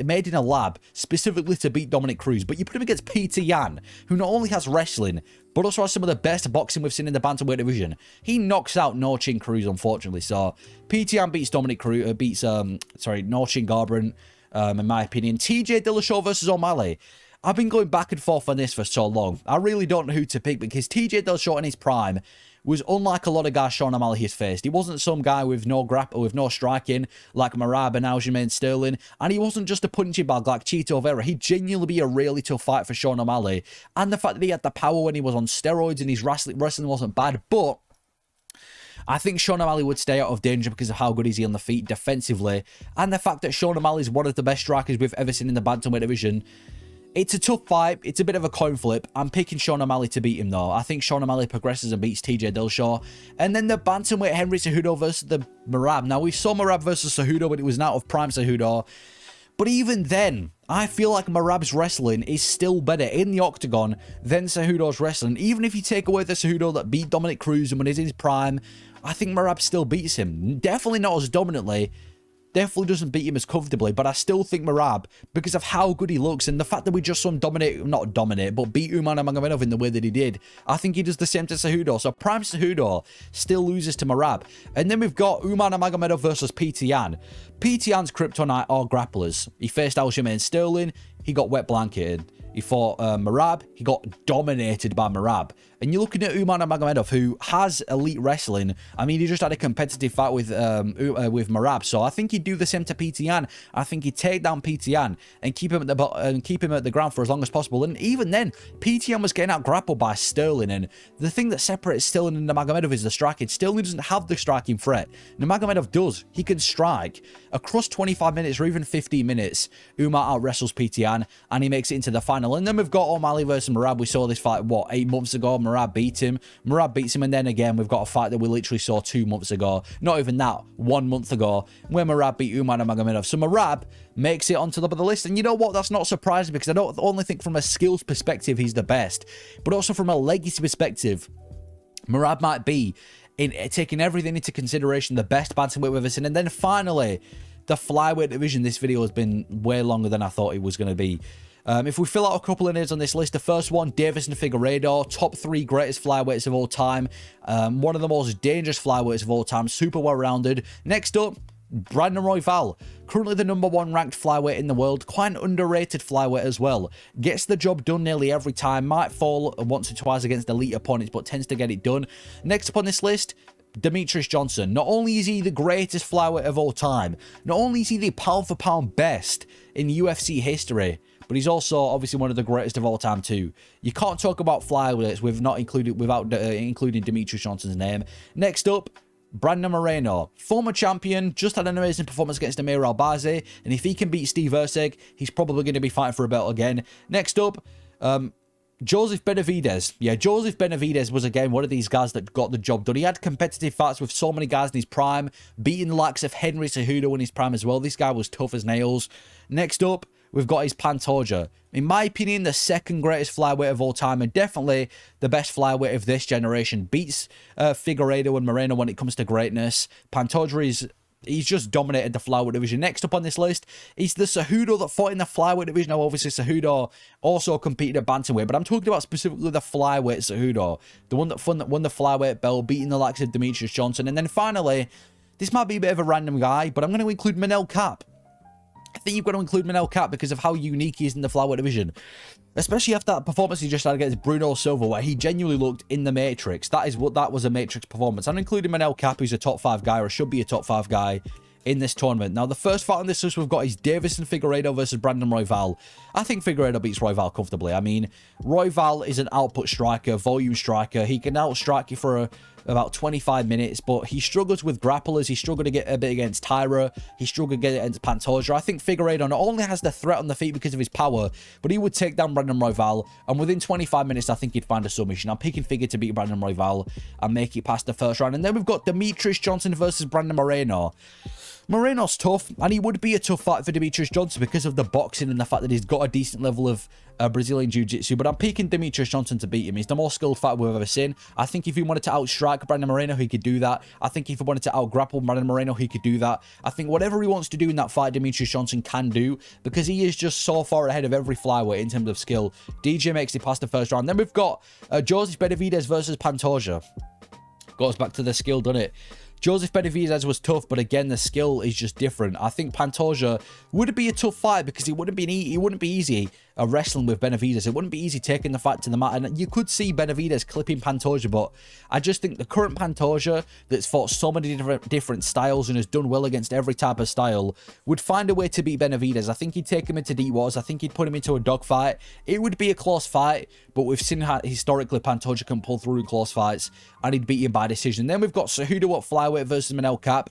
made in a lab specifically to beat Dominic Cruz. But you put him against Peter Yan, who not only has wrestling, but also has some of the best boxing we've seen in the bantamweight division. He knocks out No Chin Cruz, unfortunately. So Peter Yan beats No Chin Garbrandt, in my opinion. TJ Dillashaw versus O'Malley. I've been going back and forth on this for so long. I really don't know who to pick because TJ Dillashaw in his prime was unlike a lot of guys Sean O'Malley has faced. He wasn't some guy with no grapple, with no striking like Merab and Aljamain Sterling, and he wasn't just a punching bag like Chito Vera. He'd genuinely be a really tough fight for Sean O'Malley, and the fact that he had the power when he was on steroids and his wrestling wasn't bad, but I think Sean O'Malley would stay out of danger because of how good is he on the feet defensively, and the fact that Sean O'Malley is one of the best strikers we've ever seen in the bantamweight division. It's a tough fight. It's a bit of a coin flip. I'm picking Sean O'Malley to beat him, though. I think Sean O'Malley progresses and beats TJ Dillashaw. And then the bantamweight Henry Cejudo versus the Merab. Now, we saw Merab versus Cejudo, but it was not of prime Cejudo. But even then, I feel like Merab's wrestling is still better in the octagon than Cejudo's wrestling. Even if you take away the Cejudo that beat Dominic Cruz and when he's in his prime, I think Merab still beats him. Definitely not as dominantly. Definitely doesn't beat him as comfortably, but I still think Merab, because of how good he looks and the fact that we just saw him not dominate, but beat Umar Nurmagomedov in the way that he did, I think he does the same to Cejudo. So prime Cejudo still loses to Merab. And then we've got Umar Nurmagomedov versus Petr Yan. Petr Yan's kryptonite are grapplers. He faced Aljamain Sterling, he got wet blanketed. He fought Merab, he got dominated by Merab. And you're looking at Umar Nurmagomedov, who has elite wrestling. I mean, he just had a competitive fight with Merab, so I think he'd do the same to Petr Yan. I think he'd take down Petr Yan and keep him at the ground for as long as possible. And even then, Petr Yan was getting out grappled by Sterling. And the thing that separates Sterling and Nurmagomedov is the striking. Sterling doesn't have the striking threat. Nurmagomedov does. He can strike across 25 minutes or even 15 minutes. Umar out wrestles Petr Yan, and he makes it into the final. And then we've got O'Malley versus Merab. We saw this fight, what, 8 months ago? Merab beat him. Merab beats him, and then again, we've got a fight that we literally saw 2 months ago. Not even that, 1 month ago, where Merab beat Umar Nurmagomedov. So Merab makes it onto the top of the list. And you know what? That's not surprising, because I don't only think from a skills perspective he's the best, but also from a legacy perspective, Merab might be, in taking everything into consideration, the best bantamweight we've ever seen. And then finally, the flyweight division. This video has been way longer than I thought it was going to be. If we fill out a couple of names on this list, the first one, Deiveson Figueiredo, top 3 greatest flyweights of all time. One of the most dangerous flyweights of all time, super well-rounded. Next up, Brandon Royval, currently the #1 ranked flyweight in the world, quite an underrated flyweight as well. Gets the job done nearly every time, might fall once or twice against elite opponents, but tends to get it done. Next up on this list, Demetrius Johnson. Not only is he the greatest flyweight of all time, not only is he the pound for pound best in UFC history, but he's also obviously one of the greatest of all time too. You can't talk about flyweights without including Demetrius Johnson's name. Next up, Brandon Moreno, former champion, just had an amazing performance against Amir Albazi, and if he can beat Steve Erceg, he's probably going to be fighting for a belt again. Next up, Joseph Benavidez. Yeah, Joseph Benavidez was, again, one of these guys that got the job done. He had competitive fights with so many guys in his prime, beating the likes of Henry Cejudo in his prime as well. This guy was tough as nails. Next up, we've got his Pantoja. In my opinion, the second greatest flyweight of all time, and definitely the best flyweight of this generation. Beats Figueiredo and Moreno when it comes to greatness. Pantoja is... he's just dominated the flyweight division. Next up on this list is the Cejudo that fought in the flyweight division. Now, obviously, Cejudo also competed at bantamweight, but I'm talking about specifically the flyweight Cejudo, the one that won the flyweight belt, beating the likes of Demetrius Johnson. And then finally, this might be a bit of a random guy, but I'm going to include Manel Kape. I think you've got to include Manel Kape because of how unique he is in the flyweight division. Especially after that performance he just had against Bruno Silva, where he genuinely looked in the Matrix. That was a Matrix performance. I'm including Manel Kape, who's a top 5 guy, or should be a top 5 guy in this tournament. Now, the first fight on this list we've got is Deiveson Figueiredo versus Brandon Royval. I think Figueiredo beats Royval comfortably. I mean, Royval is an output striker, volume striker. He can outstrike you for about 25 minutes, but he struggles with grapplers. He struggled to get a bit against Tyra. He struggled to get it against Pantoja. I think Figueiredo not only has the threat on the feet because of his power, but he would take down Brandon Royval, and within 25 minutes, I think he'd find a submission. I'm picking Figueiredo to beat Brandon Royval and make it past the first round. And then we've got Demetrius Johnson versus Brandon Moreno. Moreno's tough, and he would be a tough fight for Demetrius Johnson because of the boxing and the fact that he's got a decent level of Brazilian Jiu-Jitsu, but I'm picking Demetrius Johnson to beat him. He's the most skilled fighter we've ever seen. I think if he wanted to outstrike Brandon Moreno, he could do that. I think if he wanted to outgrapple Brandon Moreno, he could do that. I think whatever he wants to do in that fight, Demetrius Johnson can do, because he is just so far ahead of every flyweight in terms of skill. DJ makes it past the first round. Then we've got Joseph Benavidez versus Pantoja. Goes back to the skill, doesn't it? Joseph Benavidez was tough, but again, the skill is just different. I think Pantoja would be a tough fight because it wouldn't be easy. wrestling with Benavidez. It wouldn't be easy taking the fight to the mat, and you could see Benavidez clipping Pantoja, but I just think the current Pantoja that's fought so many different styles and has done well against every type of style would find a way to beat Benavidez. I think he'd take him into deep waters. I think he'd put him into a dogfight. It would be a close fight, but we've seen how historically Pantoja can pull through close fights, and he'd beat him by decision. Then we've got Cejudo at Flyweight versus Manel Kape.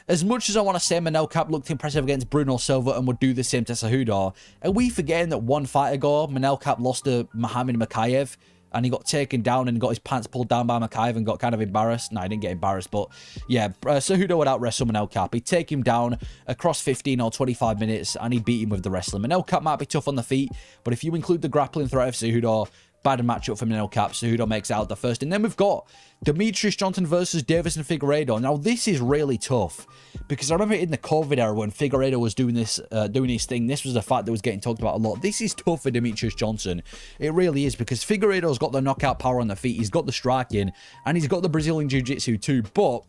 As much as I want to say Manel Kape looked impressive against Bruno Silva and would do the same to Cejudo, are we forgetting that one fight ago, Manel Kape lost to Muhammad Mokaev, and he got taken down and got his pants pulled down by Mokaev and got kind of embarrassed? No, he didn't get embarrassed, but yeah, Cejudo would out-wrestle Manel Kape. He'd take him down across 15 or 25 minutes, and he'd beat him with the wrestling. Manel Kape might be tough on the feet, but if you include the grappling threat of Cejudo, bad matchup for Manel Kape. Cejudo makes it out the first. And then we've got Demetrius Johnson versus Davison Figueiredo. Now, this is really tough because I remember in the COVID era when Figueiredo was doing this, doing his thing, this was a fact that was getting talked about a lot. This is tough for Demetrius Johnson. It really is, because Figueiredo's got the knockout power on the feet. He's got the striking, and he's got the Brazilian Jiu-Jitsu too. But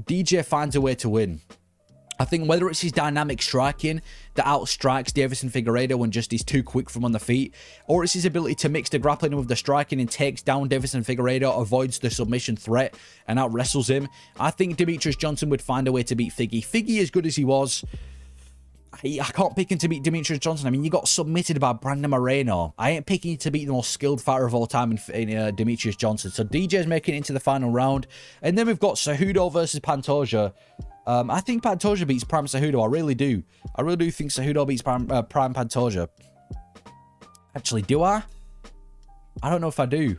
DJ finds a way to win. I think whether it's his dynamic striking that outstrikes Davison Figueiredo and just is too quick from on the feet, or it's his ability to mix the grappling with the striking and takes down Davison Figueiredo, avoids the submission threat, and out-wrestles him, I think Demetrius Johnson would find a way to beat Figgy. Figgy, as good as he was, I can't pick him to beat Demetrius Johnson. I mean, you got submitted by Brandon Moreno. I ain't picking you to beat the most skilled fighter of all time in Demetrius Johnson. So DJ's making it into the final round. And then we've got Cejudo versus Pantoja. I think Pantoja beats Prime Cejudo. I really do. I really do think Cejudo beats Prime Pantoja. Actually, do I? I don't know if I do.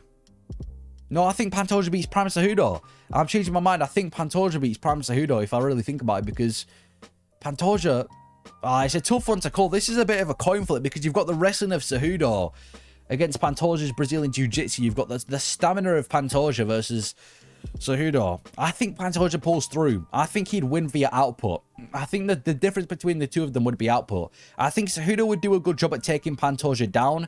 No, I think Pantoja beats Prime Cejudo. I'm changing my mind. I think Pantoja beats Prime Cejudo if I really think about it, because Pantoja... it's a tough one to call. This is a bit of a coin flip because you've got the wrestling of Cejudo against Pantoja's Brazilian Jiu-Jitsu. You've got the stamina of Pantoja versus Cejudo. I think Pantoja pulls through. I think he'd win via output. I think that the difference between the two of them would be output. I think Cejudo would do a good job at taking Pantoja down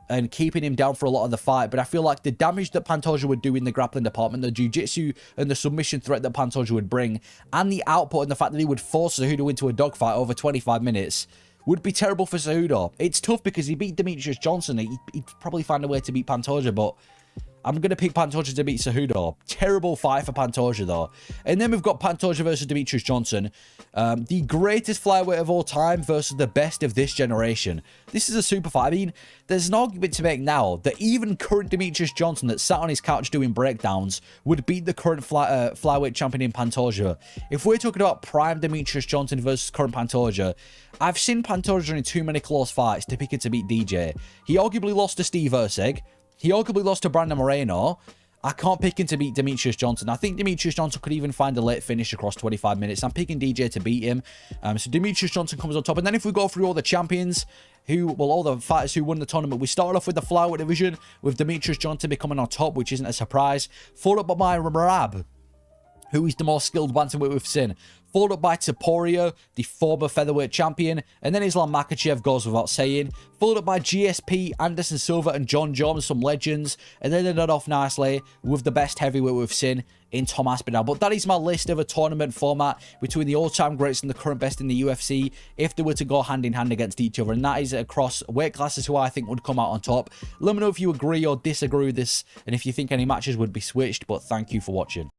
and keeping him down for a lot of the fight, but I feel like the damage that Pantoja would do in the grappling department, the jiu-jitsu and the submission threat that Pantoja would bring, and the output and the fact that he would force Cejudo into a dogfight over 25 minutes would be terrible for Cejudo. It's tough because he beat Demetrius Johnson. He'd probably find a way to beat Pantoja, but I'm going to pick Pantoja to beat Cejudo. Terrible fight for Pantoja, though. And then we've got Pantoja versus Demetrius Johnson. The greatest flyweight of all time versus the best of this generation. This is a super fight. I mean, there's an argument to make now that even current Demetrius Johnson that sat on his couch doing breakdowns would beat the current flyweight champion in Pantoja. If we're talking about prime Demetrius Johnson versus current Pantoja, I've seen Pantoja in too many close fights to pick it to beat DJ. He arguably lost to Steve Erceg. He arguably lost to Brandon Moreno. I can't pick him to beat Demetrius Johnson. I think Demetrius Johnson could even find a late finish across 25 minutes. I'm picking DJ to beat him. So Demetrius Johnson comes on top. And then if we go through all the champions, all the fighters who won the tournament, we start off with the flyweight division with Demetrius Johnson becoming on top, which isn't a surprise. Followed up by Marab, who is the most skilled bantamweight we've seen. Followed up by Topuria, the former featherweight champion. And then Islam Makhachev goes without saying. Followed up by GSP, Anderson Silva, and John Jones, some legends. And then they nod off nicely with the best heavyweight we've seen in Tom Aspinall. But that is my list of a tournament format between the all-time greats and the current best in the UFC, if they were to go hand in hand against each other. And that is across weight classes who I think would come out on top. Let me know if you agree or disagree with this, and if you think any matches would be switched. But thank you for watching.